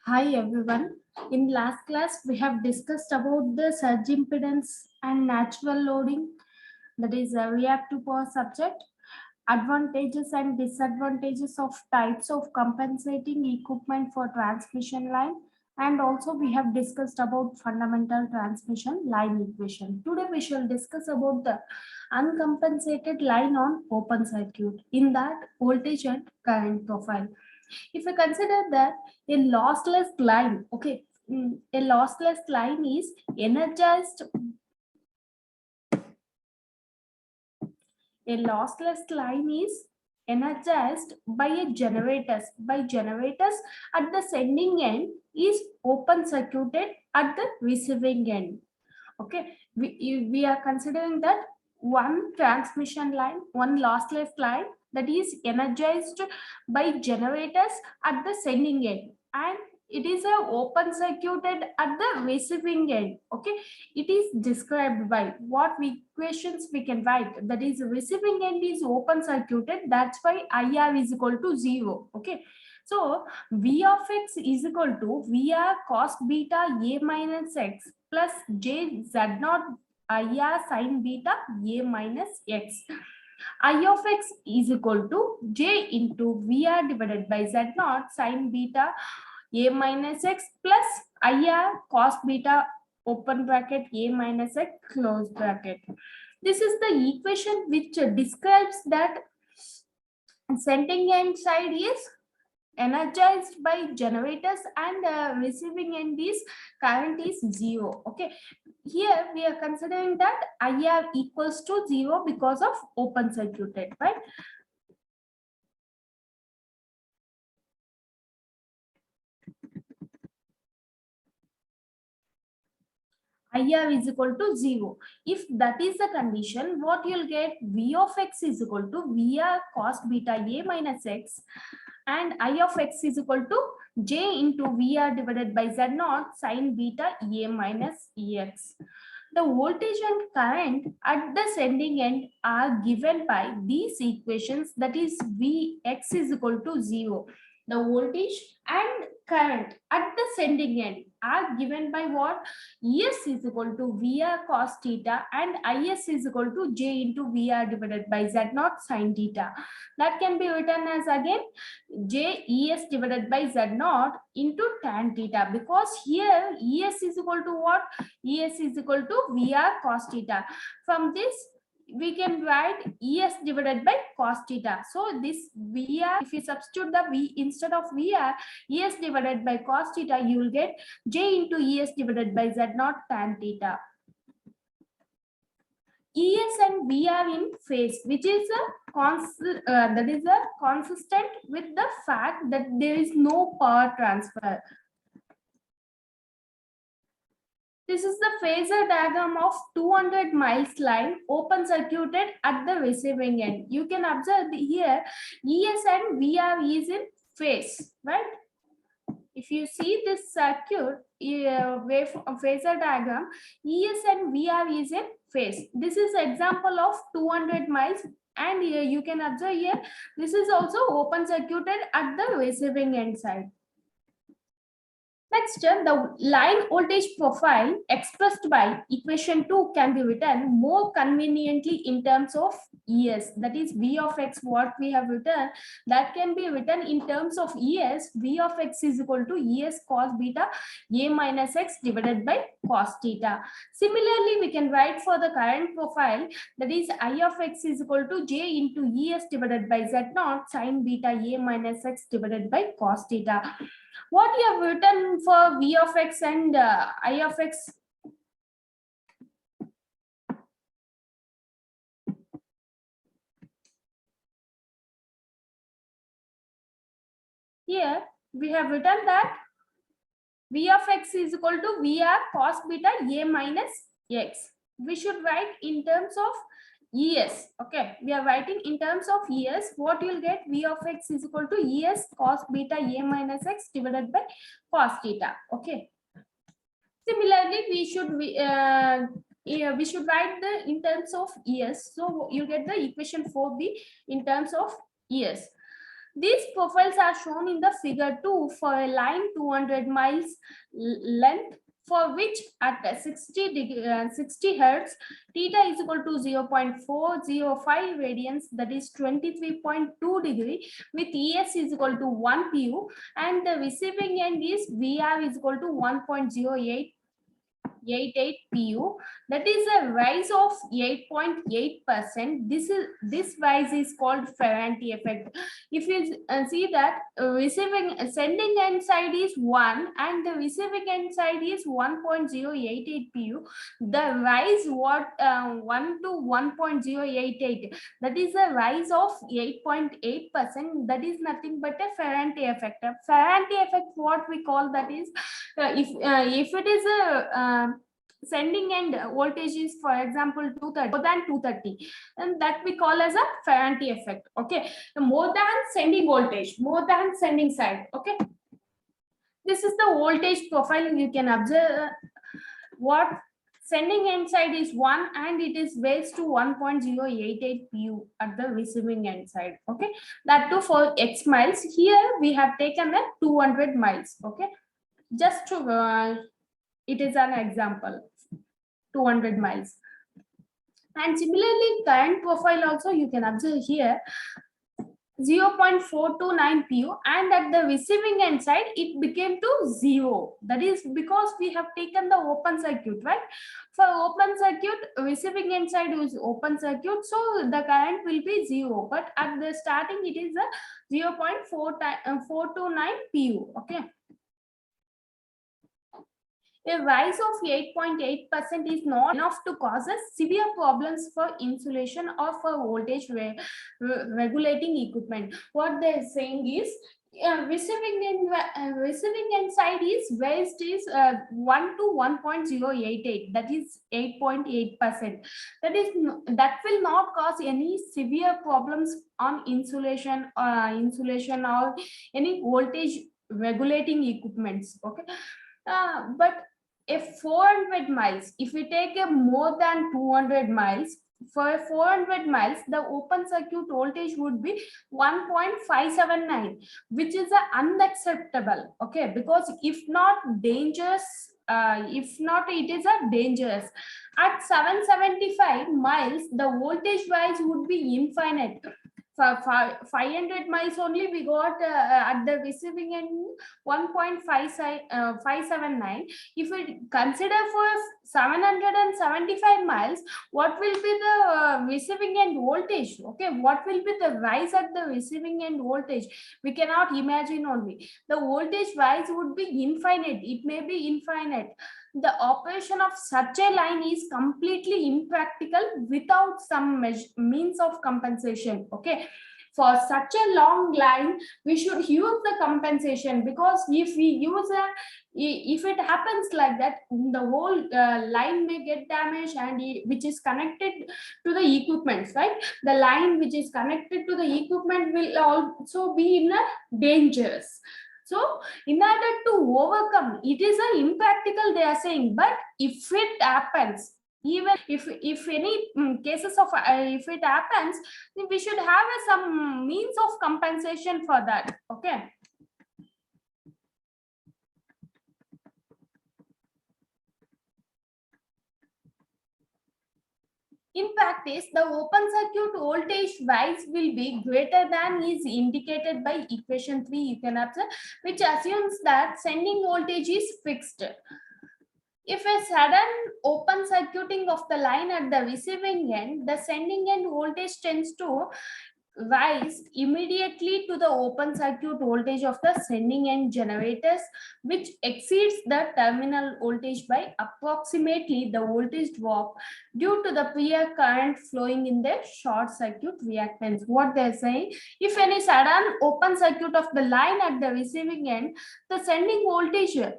Hi everyone. In last class, we have discussed about the surge impedance and natural loading, that is a reactive power subject, advantages and disadvantages of types of compensating equipment for transmission line, and also we have discussed about fundamental transmission line equation. Today we shall discuss about the uncompensated line on open circuit, in that voltage and current profile. If you consider that a lossless line, okay, a lossless line is energized. A lossless line is energized by a generators at the sending end is open circuited at the receiving end. Okay, we are considering that one transmission line, one lossless line, that is energized by generators at the sending end, and it is a open circuited at the receiving end. Okay, it is described by what equations we can write, that is receiving end is open circuited, that's why IR is equal to 0. Okay, so V of x is equal to VR cos beta A minus x plus J Z naught IR sin beta A minus x. I of x is equal to J into VR divided by Z naught sin beta A minus x plus IR cos beta open bracket A minus x close bracket. This is the equation which describes that sending end side is energized by generators and receiving end is current is 0. Okay, here we are considering that IR equals to 0 because of open circuited, right? IR is equal to 0. If that is the condition, what you'll get, V of x is equal to VR cos beta A minus x, and I of x is equal to J into VR divided by Z naught sin beta A minus Ex. The voltage and current at the sending end are given by these equations, that is Vx is equal to 0. The voltage and current at the sending end are given by what? Es is equal to VR cos theta and Is is equal to J into VR divided by Z naught sin theta. That can be written as again J Es divided by Z naught into tan theta, because here Es is equal to what? Es is equal to VR cos theta. From this we can write Es divided by cos theta. So this VR, if you substitute the V instead of VR, Es divided by cos theta, you will get J into Es divided by Z naught tan theta. Es and V are in phase, which is that is a consistent with the fact that there is no power transfer. This is the phasor diagram of 200 miles line open circuited at the receiving end. You can observe here Es and VR is in phase, right? If you see this circuit wave phasor diagram, Es and VR is in phase. This is example of 200 miles, and here you can observe here this is also open circuited at the receiving end side. Next, the line voltage profile expressed by equation 2 can be written more conveniently in terms of ES. That is V of x, what we have written, that can be written in terms of ES. V of x is equal to ES cos beta A minus x divided by cos theta. Similarly, we can write for the current profile, that is I of x is equal to J into ES divided by Z naught sin beta A minus x divided by cos theta. What you have written for V of x and I of x? Here we have written that V of x is equal to VR cos beta A minus x. We should write in terms of ES. Okay, we are writing in terms of ES. What you'll get, V of x is equal to ES cos beta A minus x divided by cos theta. Okay. Similarly, we should write the in terms of ES. So you get the equation 4b in terms of ES. These profiles are shown in the figure 2 for a line 200 miles length, for which at 60 hertz theta is equal to 0.405 radians, that is 23.2 degree, with ES is equal to 1 pu, and the receiving end is VR is equal to 1.0888 pu, that is a rise of 8.8%. This rise is called Ferranti effect. If you see that sending end side is 1 and the receiving end side is 1.088 pu, the rise 1 to 1.088, that is a rise of 8.8%. that is nothing but a Ferranti effect. A Ferranti effect, what we call that is, if it is a sending end voltage is, for example, 230, more than 230, and that we call as a Ferranti effect. Okay, more than sending voltage, more than sending side. Okay, this is the voltage profile. You can observe what sending end side is 1 and it is raised to 1.088 pu at the receiving end side. Okay, that too for x miles. Here we have taken the 200 miles. Okay, just to it is an example, 200 miles. And similarly, current profile also you can observe here, 0.429 pu, and at the receiving end side it became to 0. That is because we have taken the open circuit, right? For open circuit, receiving end side is open circuit, so the current will be 0, but at the starting it is a 0.429 pu. Okay, a rise of 8.8% is not enough to cause us severe problems for insulation or for voltage regulating equipment. What they're saying is, receiving end side is raised is 1 to 1.088, that is 8.8%. That will not cause any severe problems on insulation or any voltage regulating equipments. Okay, but if 400 miles, if we take a more than 200 miles, for 400 miles the open circuit voltage would be 1.579, which is unacceptable. Okay, because if not dangerous, if not it is a dangerous. At 775 miles the voltage rise would be infinite. For 500 miles only we got at the receiving end 1.579. If we consider for 775 miles, what will be the receiving end voltage? Okay, what will be the rise at the receiving end voltage? We cannot imagine only. The voltage rise would be infinite. It may be infinite. The operation of such a line is completely impractical without some means of compensation. Okay, for such a long line we should use the compensation, because if we use if it happens like that, the whole line may get damaged, and which is connected to the equipment, right? The line which is connected to the equipment will also be in a dangerous. So in order to overcome, it is impractical they are saying, but if it happens, even if any cases of if it happens, then we should have some means of compensation for that. Okay, in practice, the open circuit voltage rise will be greater than is indicated by equation 3, you can observe, which assumes that sending voltage is fixed. If a sudden open circuiting of the line at the receiving end, the sending end voltage tends to rise immediately to the open circuit voltage of the sending end generators, which exceeds the terminal voltage by approximately the voltage drop due to the prior current flowing in the short circuit reactance. What they're saying, if any sudden open circuit of the line at the receiving end, the sending voltage will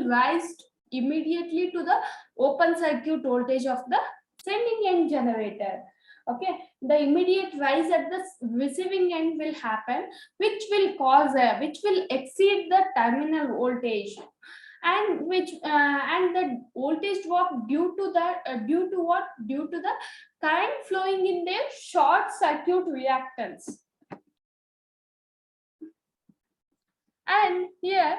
rise immediately to the open circuit voltage of the sending end generator. Okay, the immediate rise at the receiving end will happen, which will exceed the terminal voltage, and and the voltage drop due to the current flowing in the short circuit reactance. And here,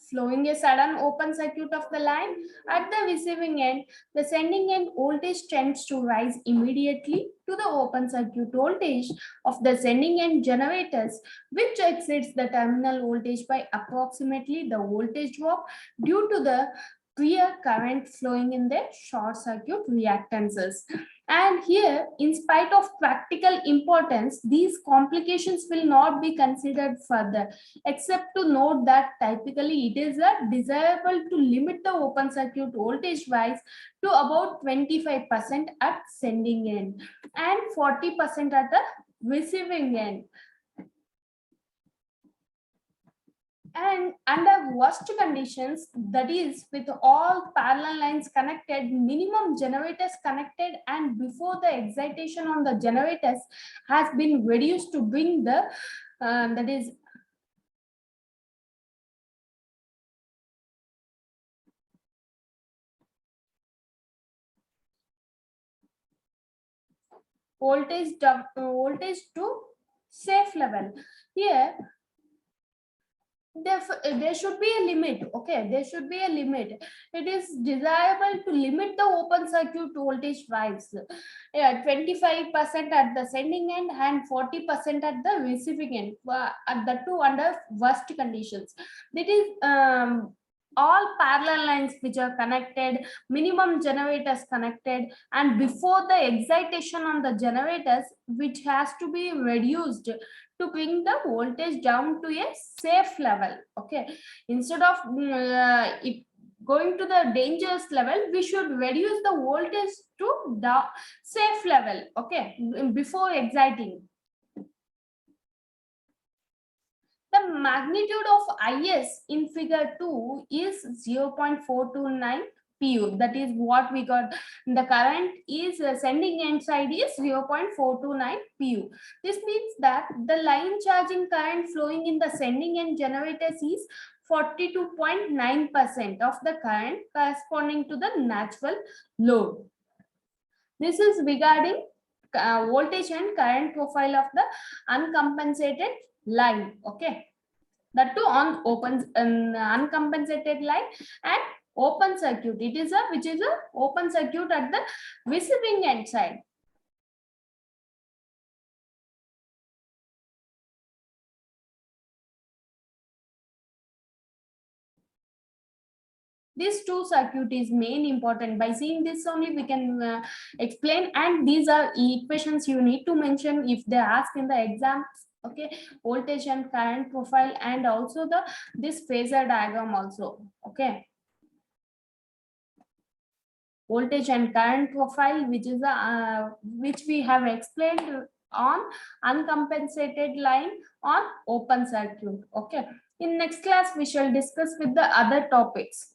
flowing a sudden open circuit of the line at the receiving end, the sending end voltage tends to rise immediately to the open circuit voltage of the sending end generators, which exceeds the terminal voltage by approximately the voltage drop due to the clear current flowing in the short circuit reactances. And here, in spite of practical importance, these complications will not be considered further, except to note that typically it is desirable to limit the open circuit voltage rise to about 25% at sending end and 40% at the receiving end. And under worst conditions, that is with all parallel lines connected, minimum generators connected, and before the excitation on the generators has been reduced to bring the that is voltage to safe level. Here there should be a limit. Okay, there should be a limit. It is desirable to limit the open circuit voltage rise, 25% at the sending end and 40% at the receiving end, at the two under worst conditions. That is all parallel lines which are connected, minimum generators connected, and before the excitation on the generators, which has to be reduced to bring the voltage down to a safe level. Okay, instead of going to the dangerous level, we should reduce the voltage to the safe level, okay, before exciting. The magnitude of IS in figure 2 is 0.429 pu. That is what we got. The current is sending end side is 0.429 pu. This means that the line charging current flowing in the sending end generators is 42.9% of the current corresponding to the natural load. This is regarding voltage and current profile of the uncompensated line. Okay, that too on open uncompensated line and open circuit. It is which is a open circuit at the receiving end side. These two circuit is main important. By seeing this only we can explain, and these are equations you need to mention if they ask in the exams. Okay, voltage and current profile, and also the this phasor diagram also. Okay, voltage and current profile, which is which we have explained on uncompensated line on open circuit. Okay, in next class we shall discuss with the other topics.